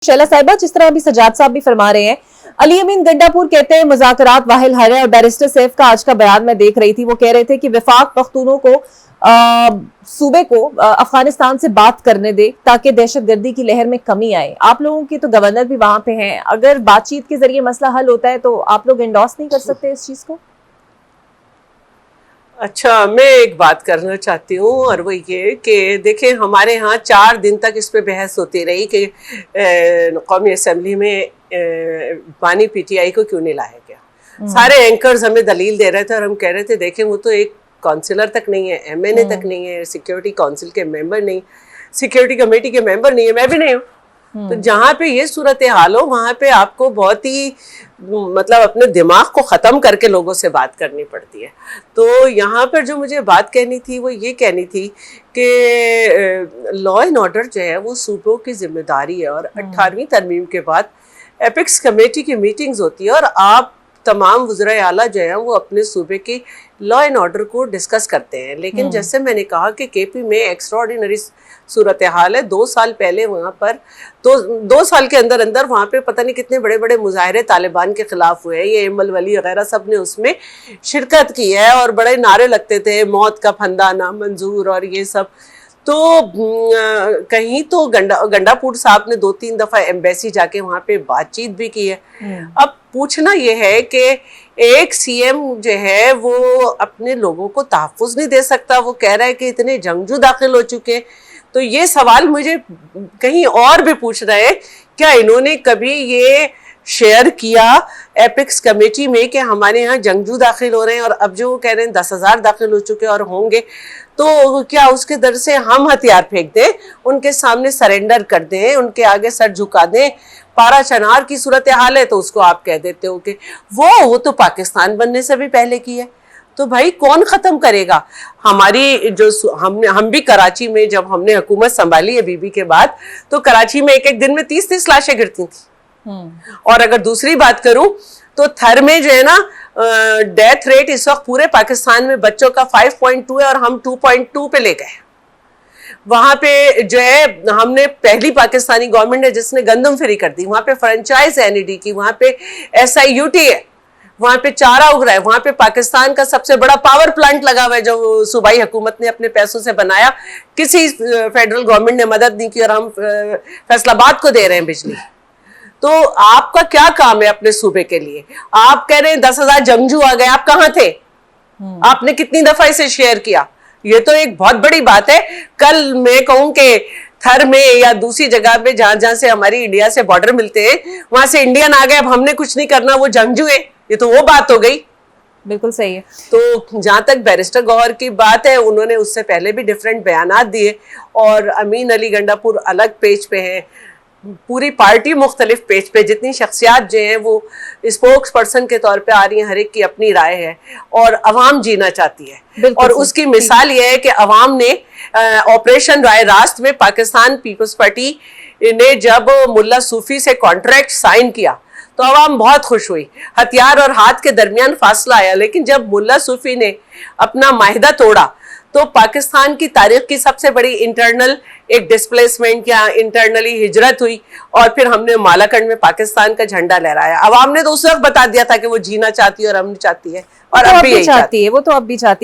शैला साहिबा, जिस तरह अभी सजाद साहब भी फरमा रहे हैं, अली अमीन गंडापुर कहते हैं मुज़ाकरात वाहिल हर है। और बैरिस्टर सैफ का आज का बयान मैं देख रही थी, वो कह रहे थे कि वफाक पख्तूनों को सूबे को अफगानिस्तान से बात करने दे ताकि दहशतगर्दी की लहर में कमी आए। आप लोगों के तो गवर्नर भी वहां पे हैं, अगर बातचीत के जरिए मसला हल होता है तो आप लोग एंडोर्स नहीं कर सकते इस चीज को? अच्छा, मैं एक बात करना चाहती हूँ और वो ये कि देखें, हमारे यहाँ 4 दिन तक इस पे बहस होती रही कि कौमी असम्बली में पानी पीटीआई को क्यों नहीं लाया गया। सारे एंकर्स हमें दलील दे रहे थे और हम कह रहे थे देखें, वो तो एक काउंसिलर तक नहीं है, एमएनए तक नहीं है, सिक्योरिटी काउंसिल के मेंबर नहीं, सिक्योरिटी कमेटी के मेंबर नहीं है, मैं भी नहीं हूँ। तो जहाँ पे ये सूरत हाल हो वहाँ पे आपको बहुत ही मतलब अपने दिमाग को ख़त्म करके लोगों से बात करनी पड़ती है। तो यहाँ पर जो मुझे बात कहनी थी वो ये कहनी थी कि लॉ एंड ऑर्डर जो है वो सूबों की जिम्मेदारी है और 18वीं तरमीम के बाद एपिक्स कमेटी की मीटिंग्स होती है और आप तमाम वज़राए आला जो हैं वो अपने सूबे की लॉ एंड ऑर्डर को डिस्कस करते हैं। लेकिन जैसे मैंने कहा कि केपी में एक्स्ट्राऑर्डिनरी सूरत हाल है। 2 साल पहले वहाँ पर दो साल के अंदर अंदर वहाँ पे पता नहीं कितने बड़े बड़े मुजाहरे तालिबान के खिलाफ हुए हैं। ये एमल वली वगैरह सब ने उसमें शिरकत की है और बड़े नारे लगते थे, मौत का फंदा ना मंजूर और ये सब। तो कहीं तो गंडापुर साहब ने 2-3 दफ़ा एम्बेसी जाके वहाँ पे बातचीत भी की है। अब पूछना ये है कि एक सीएम जो है वो अपने लोगों को तहफ़्फ़ुज़ नहीं दे सकता। वो कह रहा है कि इतने जंगजू दाखिल हो चुके हैं। तो ये सवाल मुझे कहीं और भी पूछ रहे हैं, क्या इन्होंने कभी ये शेयर किया एपिक्स कमेटी में कि हमारे यहाँ जंगजू दाखिल हो रहे हैं और अब जो वो कह रहे हैं 10,000 दाखिल हो चुके और होंगे, तो क्या उसके दर से हम हथियार फेंक दें, उनके सामने सरेंडर कर दें, उनके आगे सर झुका दें? पारा चनार की सूरत हाल है तो उसको आप कह देते हो कि वो तो पाकिस्तान बनने से भी पहले की है। तो भाई कौन ख़त्म करेगा? हमारी जो हम भी कराची में जब हमने हुकूमत संभाली है बीबी के बाद, तो कराची में एक दिन में 30-30 लाशें गिरती थी। और अगर दूसरी बात करूं तो थर में जो है ना डेथ रेट इस वक्त पूरे पाकिस्तान में बच्चों का 5.2 है और हम 2.2 पे ले गए। वहां पे जो है हमने पहली पाकिस्तानी गवर्नमेंट है जिसने गंदम फ्री कर दी। वहां पे फ्रेंचाइज एनईडी की, वहां पे SIUT है, वहां पे चारा उग रहा है, वहां पे पाकिस्तान का सबसे बड़ा पावर प्लांट लगा हुआ है जो सूबाई हुकूमत ने अपने पैसों से बनाया। किसी फेडरल गवर्नमेंट ने मदद नहीं की और हम फैसलाबाद को दे रहे हैं बिजली। तो आपका क्या काम है अपने सूबे के लिए? आप कह रहे हैं 10,000 जंगजू आ गए, आप कहाँ थे? आपने कितनी दफा इसे शेयर किया? ये तो एक बहुत बड़ी बात है। कल मैं कहूँ कि थर में या दूसरी जगह पे जहां से हमारी इंडिया से बॉर्डर मिलते हैं वहां से इंडियन आ गए, अब हमने कुछ नहीं करना, वो जंगजू है, ये तो वो बात हो गई। बिल्कुल सही है। तो जहां तक बैरिस्टर गौहर की बात है, उन्होंने उससे पहले भी डिफरेंट बयानात दिए और अमीन अली गंडापुर अलग पेज पे हैं, पूरी पार्टी मुख्तलिफ पेज पे, जितनी शख्सियात जो हैं वो स्पोक्स पर्सन के तौर पे आ रही हैं, हर एक की अपनी राय है और अवाम जीना चाहती है। और उसकी मिसाल ये है कि अवाम ने ऑपरेशन राय रास्त में पाकिस्तान पीपल्स पार्टी ने जब मुल्ला सूफी से कॉन्ट्रैक्ट साइन किया तो अवाम बहुत खुश हुई, हथियार और हाथ के दरमियान फासला आया। लेकिन जब मुल्ला सूफी ने अपना माहिदा तोड़ा तो पाकिस्तान की तारीख की सबसे बड़ी इंटरनल एक डिस्प्लेसमेंट या इंटरनली हिजरत हुई और फिर हमने मालाकंड में पाकिस्तान का झंडा लहराया। अवाम ने तो उस वक्त बता दिया था कि वो जीना चाहती है और हम चाहती है और अब भी यही चाहती है। वो तो अब भी चाहती है।